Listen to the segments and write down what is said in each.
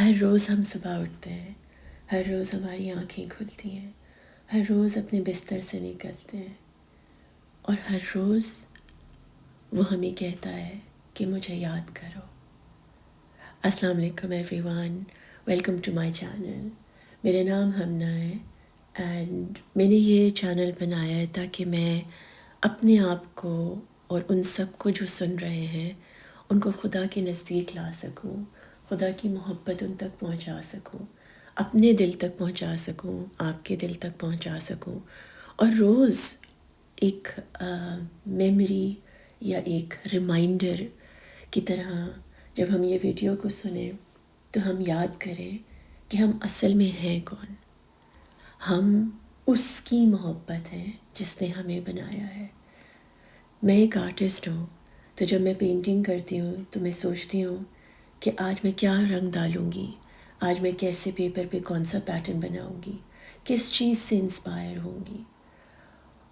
ہر روز ہم صبح اٹھتے ہیں، ہر روز ہماری آنکھیں کھلتی ہیں، ہر روز اپنے بستر سے نکلتے ہیں، اور ہر روز وہ ہمیں کہتا ہے کہ مجھے یاد کرو۔ السلام علیکم everyone, welcome to my channel. میرا نام ہمنا ہے اینڈ میں نے یہ چینل بنایا ہے تاکہ میں اپنے آپ کو اور ان سب کو جو سن رہے ہیں ان کو خدا کے نزدیک لا سکوں، خدا کی محبت ان تک پہنچا سکوں، اپنے دل تک پہنچا سکوں، آپ کے دل تک پہنچا سکوں، اور روز ایک میموری یا ایک ریمائنڈر کی طرح جب ہم یہ ویڈیو کو سنیں تو ہم یاد کریں کہ ہم اصل میں ہیں کون۔ ہم اس کی محبت ہیں جس نے ہمیں بنایا ہے۔ میں ایک آرٹسٹ ہوں، تو جب میں پینٹنگ کرتی ہوں تو میں سوچتی ہوں کہ آج میں کیا رنگ ڈالوں گی، آج میں کیسے پیپر پہ کون سا پیٹرن بناؤں گی، کس چیز سے انسپائر ہوں گی۔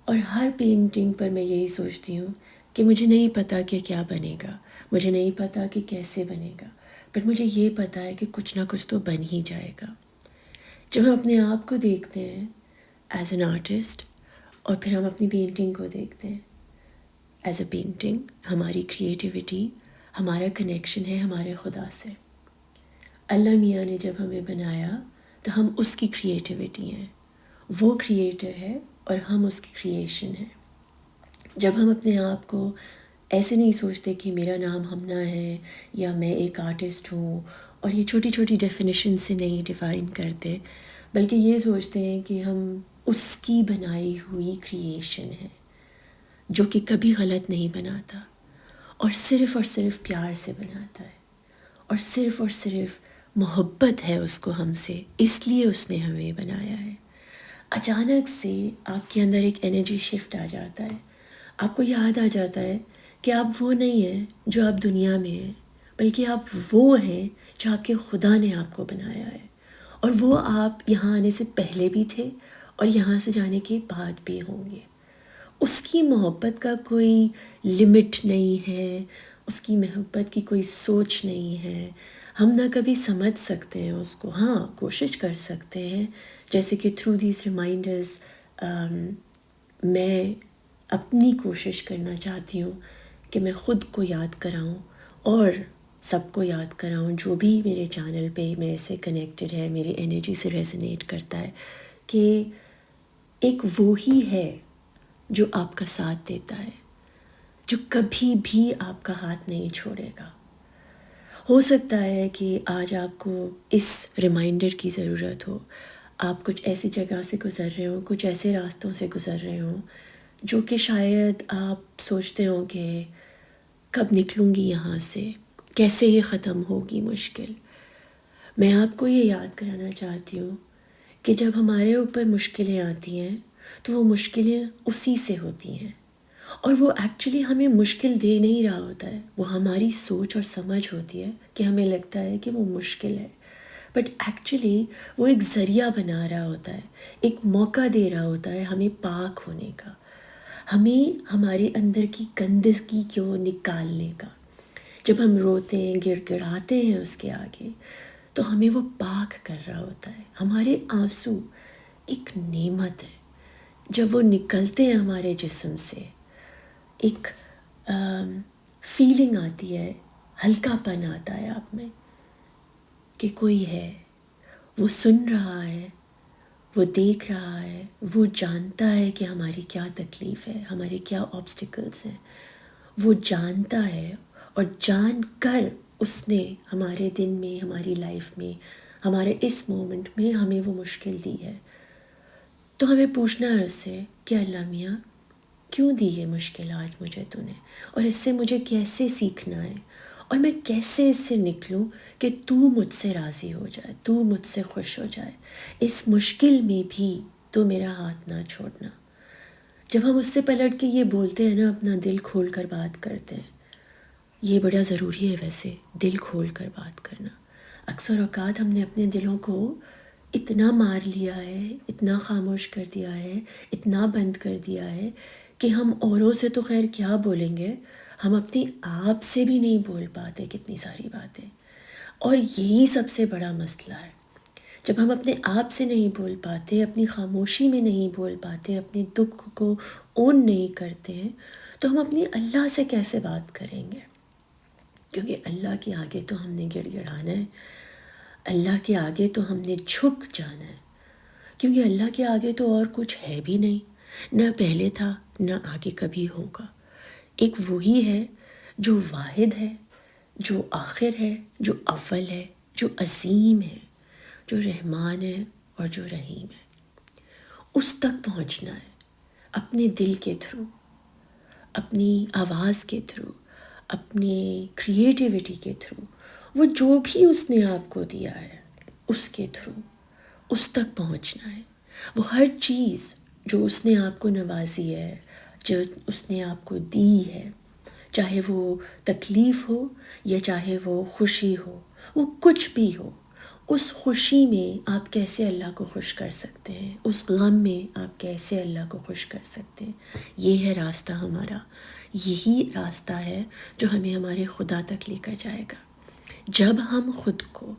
اور ہر پینٹنگ پر میں یہی سوچتی ہوں کہ مجھے نہیں پتہ کہ کیا بنے گا، مجھے نہیں پتہ کہ کیسے بنے گا، بٹ مجھے یہ پتہ ہے کہ کچھ نہ کچھ تو بن ہی جائے گا۔ جب ہم اپنے آپ کو دیکھتے ہیں ایز این آرٹسٹ، اور پھر ہم اپنی پینٹنگ کو دیکھتے ہیں ایز اے پینٹنگ، ہماری کریٹیوٹی، ہمارا کنیکشن ہے ہمارے خدا سے۔ اللہ میاں نے جب ہمیں بنایا تو ہم اس کی کریٹیوٹی ہیں، وہ کریٹر ہے اور ہم اس کی کریشن ہے۔ جب ہم اپنے آپ کو ایسے نہیں سوچتے کہ میرا نام ہمنا ہے یا میں ایک آرٹسٹ ہوں، اور یہ چھوٹی چھوٹی ڈیفینیشن سے نہیں ڈیفائن کرتے، بلکہ یہ سوچتے ہیں کہ ہم اس کی بنائی ہوئی کریشن ہیں جو کہ کبھی غلط نہیں بناتا، اور صرف پیار سے بناتا ہے، اور صرف محبت ہے اس کو ہم سے، اس لیے اس نے ہمیں بنایا ہے۔ اچانک سے آپ کے اندر ایک انرجی شفٹ آ جاتا ہے، آپ کو یاد آ جاتا ہے کہ آپ وہ نہیں ہیں جو آپ دنیا میں ہیں، بلکہ آپ وہ ہیں جو آپ کے خدا نے آپ کو بنایا ہے، اور وہ آپ یہاں آنے سے پہلے بھی تھے اور یہاں سے جانے کے بعد بھی ہوں گے۔ اس کی محبت کا کوئی لمٹ نہیں ہے، اس کی محبت کی کوئی سوچ نہیں ہے۔ ہم نہ کبھی سمجھ سکتے ہیں اس کو، ہاں کوشش کر سکتے ہیں، جیسے کہ تھرو دیز ریمائنڈرز میں اپنی کوشش کرنا چاہتی ہوں کہ میں خود کو یاد کراؤں اور سب کو یاد کراؤں جو بھی میرے چینل پہ میرے سے کنیکٹڈ ہے، میری انرجی سے ریزونیٹ کرتا ہے، کہ ایک وہی ہے جو آپ کا ساتھ دیتا ہے، جو کبھی بھی آپ کا ہاتھ نہیں چھوڑے گا۔ ہو سکتا ہے کہ آج آپ کو اس ریمائنڈر کی ضرورت ہو، آپ کچھ ایسی جگہ سے گزر رہے ہوں، کچھ ایسے راستوں سے گزر رہے ہوں جو کہ شاید آپ سوچتے ہوں کہ کب نکلوں گی یہاں سے، کیسے یہ ختم ہوگی مشکل۔ میں آپ کو یہ یاد کرانا چاہتی ہوں کہ جب ہمارے اوپر مشکلیں آتی ہیں تو وہ مشکلیں اسی سے ہوتی ہیں، اور وہ ایکچولی ہمیں مشکل دے نہیں رہا ہوتا ہے، وہ ہماری سوچ اور سمجھ ہوتی ہے کہ ہمیں لگتا ہے کہ وہ مشکل ہے، بٹ ایکچولی وہ ایک ذریعہ بنا رہا ہوتا ہے، ایک موقع دے رہا ہوتا ہے ہمیں پاک ہونے کا، ہمیں ہمارے اندر کی گندگی کو نکالنے کا۔ جب ہم روتے ہیں، گڑ گڑاتے ہیں اس کے آگے، تو ہمیں وہ پاک کر رہا ہوتا ہے۔ ہمارے آنسو ایک نعمت ہے، جب وہ نکلتے ہیں ہمارے جسم سے ایک فیلنگ آتی ہے، ہلکا پن آتا ہے آپ میں کہ کوئی ہے، وہ سن رہا ہے، وہ دیکھ رہا ہے، وہ جانتا ہے کہ ہماری کیا تکلیف ہے، ہمارے کیا آبسٹیکلز ہیں، وہ جانتا ہے، اور جان کر اس نے ہمارے دن میں، ہماری لائف میں، ہمارے اس مومنٹ میں ہمیں وہ مشکل دی ہے۔ تو ہمیں پوچھنا ہے اس سے کہ اللہ میاں کیوں دی یہ مشکل آج مجھے تو نے، اور اس سے مجھے کیسے سیکھنا ہے، اور میں کیسے اس سے نکلوں کہ تو مجھ سے راضی ہو جائے، تو مجھ سے خوش ہو جائے، اس مشکل میں بھی تو میرا ہاتھ نہ چھوڑنا۔ جب ہم اس سے پلٹ کے یہ بولتے ہیں نا، اپنا دل کھول کر بات کرتے ہیں، یہ بڑا ضروری ہے ویسے، دل کھول کر بات کرنا۔ اکثر اوقات ہم نے اپنے دلوں کو اتنا مار لیا ہے، اتنا خاموش کر دیا ہے، اتنا بند کر دیا ہے کہ ہم اوروں سے تو خیر کیا بولیں گے، ہم اپنی آپ سے بھی نہیں بول پاتے کتنی ساری باتیں۔ اور یہی سب سے بڑا مسئلہ ہے. جب ہم اپنے آپ سے نہیں بول پاتے، اپنی خاموشی میں نہیں بول پاتے، اپنے دکھ کو اون نہیں کرتے ہیں، تو ہم اپنی اللہ سے کیسے بات کریں گے؟ کیونکہ اللہ کے آگے تو ہم نے گڑ گڑانا ہے، اللہ کے آگے تو ہم نے جھک جانا ہے، کیونکہ اللہ کے آگے تو اور کچھ ہے بھی نہیں، نہ پہلے تھا نہ آگے کبھی ہوگا. ایک وہی ہے جو واحد ہے، جو آخر ہے، جو اول ہے، جو عظیم ہے، جو رحمان ہے اور جو رحیم ہے. اس تک پہنچنا ہے اپنے دل کے تھرو، اپنی آواز کے تھرو، اپنی کریٹیوٹی کے تھرو، وہ جو بھی اس نے آپ کو دیا ہے اس کے تھرو اس تک پہنچنا ہے. وہ ہر چیز جو اس نے آپ کو نوازی ہے، جو اس نے آپ کو دی ہے، چاہے وہ تکلیف ہو یا چاہے وہ خوشی ہو، وہ کچھ بھی ہو، اس خوشی میں آپ کیسے اللہ کو خوش کر سکتے ہیں، اس غم میں آپ کیسے اللہ کو خوش کر سکتے ہیں. یہ ہے راستہ ہمارا، یہی راستہ ہے جو ہمیں ہمارے خدا تک لے کر جائے گا. جب ہم خود کو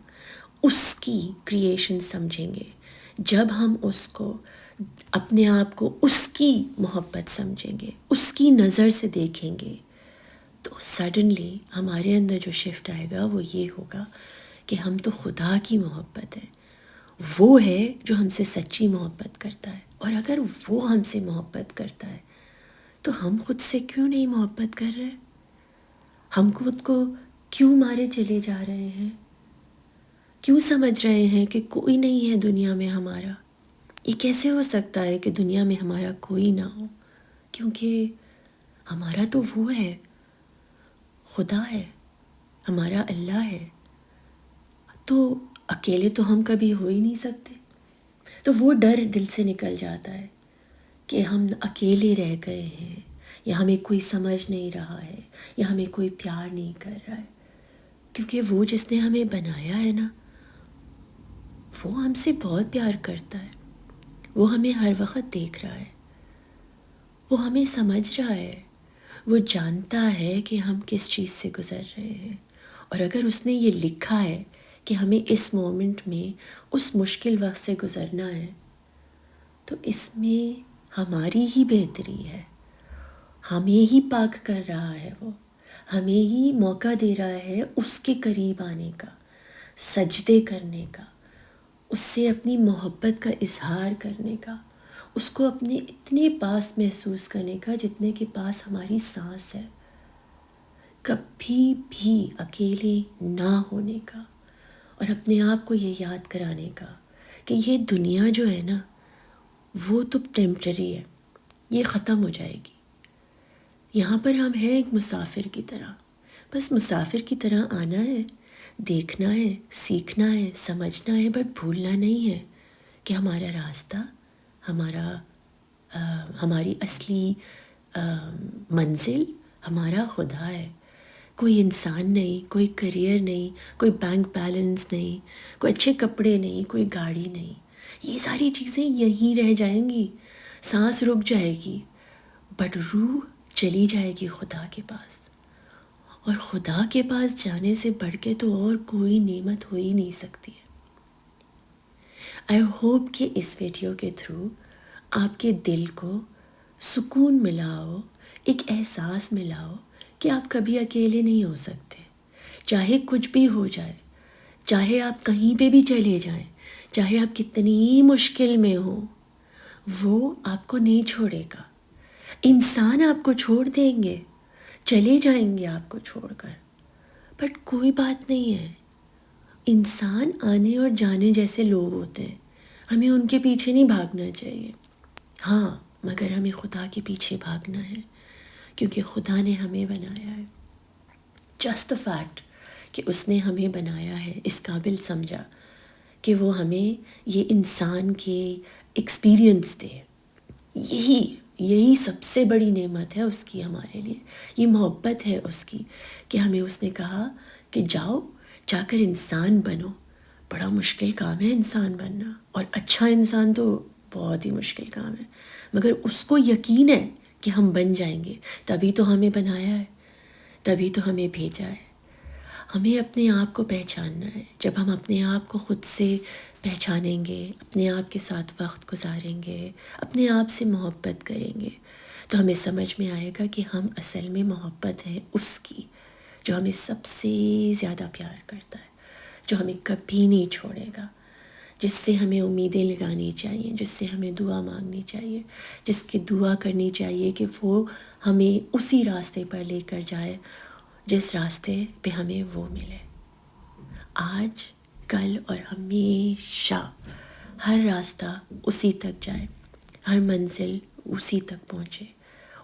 اس کی کریشن سمجھیں گے، جب ہم اس کو اپنے آپ کو اس کی محبت سمجھیں گے، اس کی نظر سے دیکھیں گے، تو سڈنلی ہمارے اندر جو شفٹ آئے گا وہ یہ ہوگا کہ ہم تو خدا کی محبت ہے. وہ ہے جو ہم سے سچی محبت کرتا ہے، اور اگر وہ ہم سے محبت کرتا ہے تو ہم خود سے کیوں نہیں محبت کر رہے؟ ہم خود کو کیوں مارے چلے جا رہے ہیں؟ کیوں سمجھ رہے ہیں کہ کوئی نہیں ہے دنیا میں ہمارا؟ یہ کیسے ہو سکتا ہے کہ دنیا میں ہمارا کوئی نہ ہو؟ کیونکہ ہمارا تو وہ ہے، خدا ہے، ہمارا اللہ ہے. تو اکیلے تو ہم کبھی ہو ہی نہیں سکتے. تو وہ ڈر دل سے نکل جاتا ہے کہ ہم اکیلے رہ گئے ہیں، یا ہمیں کوئی سمجھ نہیں رہا ہے، یا ہمیں کوئی پیار نہیں کر رہا ہے. کیونکہ وہ جس نے ہمیں بنایا ہے نا، وہ ہم سے بہت پیار کرتا ہے. وہ ہمیں ہر وقت دیکھ رہا ہے، وہ ہمیں سمجھ رہا ہے، وہ جانتا ہے کہ ہم کس چیز سے گزر رہے ہیں. اور اگر اس نے یہ لکھا ہے کہ ہمیں اس مومنٹ میں اس مشکل وقت سے گزرنا ہے، تو اس میں ہماری ہی بہتری ہے. ہمیں ہی پاک کر رہا ہے، وہ ہمیں ہی موقع دے رہا ہے اس کے قریب آنے کا، سجدے کرنے کا، اس سے اپنی محبت کا اظہار کرنے کا، اس کو اپنے اتنے پاس محسوس کرنے کا جتنے کے پاس ہماری سانس ہے. کبھی بھی اکیلے نہ ہونے کا، اور اپنے آپ کو یہ یاد کرانے کا کہ یہ دنیا جو ہے نا، وہ تو ٹیمپرری ہے، یہ ختم ہو جائے گی. یہاں پر ہم ہیں ایک مسافر کی طرح، بس مسافر کی طرح آنا ہے، دیکھنا ہے، سیکھنا ہے، سمجھنا ہے، بٹ بھولنا نہیں ہے کہ ہمارا راستہ، ہماری اصلی منزل ہمارا خدا ہے. کوئی انسان نہیں، کوئی کریئر نہیں، کوئی بینک بیلنس نہیں، کوئی اچھے کپڑے نہیں، کوئی گاڑی نہیں. یہ ساری چیزیں یہیں رہ جائیں گی، سانس رک جائے گی، بٹ روح چلی جائے گی خدا کے پاس. اور خدا کے پاس جانے سے بڑھ کے تو اور کوئی نعمت ہو ہی نہیں سکتی ہے. آئی ہوپ کہ اس ویڈیو کے تھرو آپ کے دل کو سکون ملا ہو، ایک احساس ملا ہو کہ آپ کبھی اکیلے نہیں ہو سکتے. چاہے کچھ بھی ہو جائے، چاہے آپ کہیں پہ بھی چلے جائیں، چاہے آپ کتنی مشکل میں ہوں، وہ آپ کو نہیں چھوڑے گا. انسان آپ کو چھوڑ دیں گے، چلے جائیں گے آپ کو چھوڑ کر، بٹ کوئی بات نہیں ہے. انسان آنے اور جانے جیسے لوگ ہوتے ہیں، ہمیں ان کے پیچھے نہیں بھاگنا چاہیے. ہاں، مگر ہمیں خدا کے پیچھے بھاگنا ہے، کیونکہ خدا نے ہمیں بنایا ہے. جسٹ دا فیکٹ کہ اس نے ہمیں بنایا ہے اس قابل سمجھا کہ وہ ہمیں یہ انسان کے ایکسپیرینس دے. یہی سب سے بڑی نعمت ہے اس کی ہمارے لیے. یہ محبت ہے اس کی کہ ہمیں اس نے کہا کہ جاؤ، جا کر انسان بنو. بڑا مشکل کام ہے انسان بننا، اور اچھا انسان تو بہت ہی مشکل کام ہے، مگر اس کو یقین ہے کہ ہم بن جائیں گے. تبھی تو ہمیں بنایا ہے، تبھی تو ہمیں بھیجا ہے. ہمیں اپنے آپ کو پہچاننا ہے. جب ہم اپنے آپ کو خود سے پہچانیں گے، اپنے آپ کے ساتھ وقت گزاریں گے، اپنے آپ سے محبت کریں گے، تو ہمیں سمجھ میں آئے گا کہ ہم اصل میں محبت ہے اس کی جو ہمیں سب سے زیادہ پیار کرتا ہے، جو ہمیں کبھی نہیں چھوڑے گا، جس سے ہمیں امیدیں لگانی چاہیے، جس سے ہمیں دعا مانگنی چاہیے، جس کی دعا کرنی چاہیے کہ وہ ہمیں اسی راستے پر لے کر جائے جس راستے پہ ہمیں وہ ملے. آج، کل اور ہمیشہ ہر راستہ اسی تک جائے، ہر منزل اسی تک پہنچے،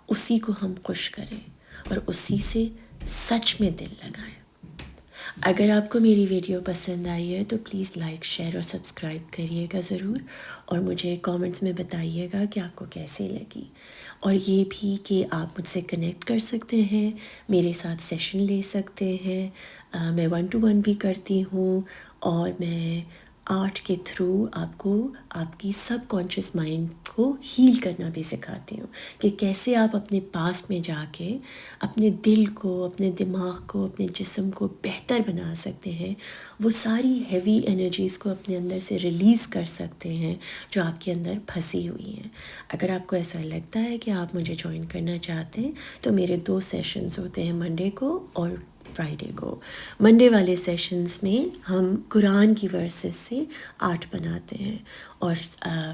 اسی کو ہم خوش کریں اور اسی سے سچ میں دل لگائیں. اگر آپ کو میری ویڈیو پسند آئی ہے تو پلیز لائک، شیئر اور سبسکرائب کریے گا ضرور، اور مجھے کامنٹس میں بتائیے گا کہ آپ کو کیسے لگی. اور یہ بھی کہ آپ مجھ سے کنیکٹ کر سکتے ہیں، میرے ساتھ سیشن لے سکتے ہیں. میں 1 to 1 بھی کرتی ہوں، اور میں آرٹ کے تھرو آپ کو آپ کی سب کانشیس مائنڈ کو ہیل کرنا بھی سکھاتی ہوں کہ کیسے آپ اپنے پاسٹ میں جا کے اپنے دل کو، اپنے دماغ کو، اپنے جسم کو بہتر بنا سکتے ہیں، وہ ساری ہیوی انرجیز کو اپنے اندر سے ریلیز کر سکتے ہیں جو آپ کے اندر پھنسی ہوئی ہیں. اگر آپ کو ایسا لگتا ہے کہ آپ مجھے جوائن کرنا چاہتے ہیں تو میرے 2 سیشنز ہوتے ہیں، منڈے کو اور فرائیڈے کو. منڈے والے سیشنز میں ہم قرآن کی ورسز سے آرٹ بناتے ہیں، اور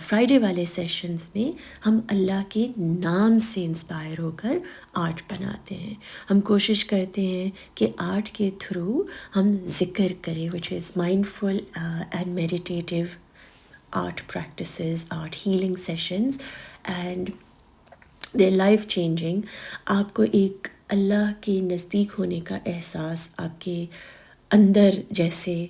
فرائیڈے والے سیشنز میں ہم اللہ کے نام سے انسپائر ہو کر آرٹ بناتے ہیں. ہم کوشش کرتے ہیں کہ آرٹ کے تھرو ہم ذکر کریں، which is mindful and meditative art practices, art healing sessions, and the life changing. آپ کو ایک اللہ کے نزدیک ہونے کا احساس آپ کے اندر جیسے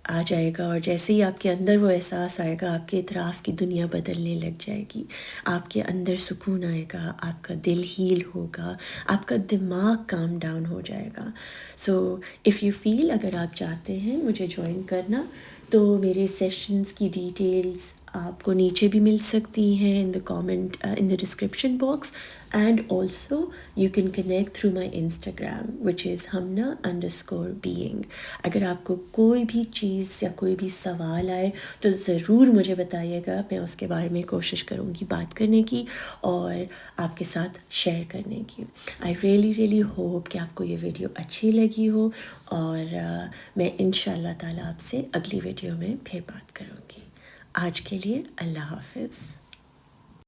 آ جائے گا، اور جیسے ہی آپ کے اندر وہ احساس آئے گا، آپ کے اطراف کی دنیا بدلنے لگ جائے گی، آپ کے اندر سکون آئے گا، آپ کا دل ہیل ہوگا، آپ کا دماغ کام ڈاؤن ہو جائے گا. سو اف یو فیل، اگر آپ چاہتے ہیں مجھے جوائن کرنا، تو میرے سیشنز کی ڈیٹیلز آپ کو نیچے بھی مل سکتی ہیں in the comment, in the description box, and also you can connect through my Instagram which is hamna_being. اگر آپ کو کوئی بھی چیز یا کوئی بھی سوال آئے تو ضرور مجھے بتائیے گا، میں اس کے بارے میں کوشش کروں گی بات کرنے کی اور آپ کے ساتھ شیئر کرنے کی. آئی ریئلی ہوپ کہ آپ کو یہ ویڈیو اچھی لگی ہو، اور میں انشاءاللہ تعالیٰ آپ سے اگلی ویڈیو میں پھر بات کروں گی. آج کے لیے اللہ حافظ.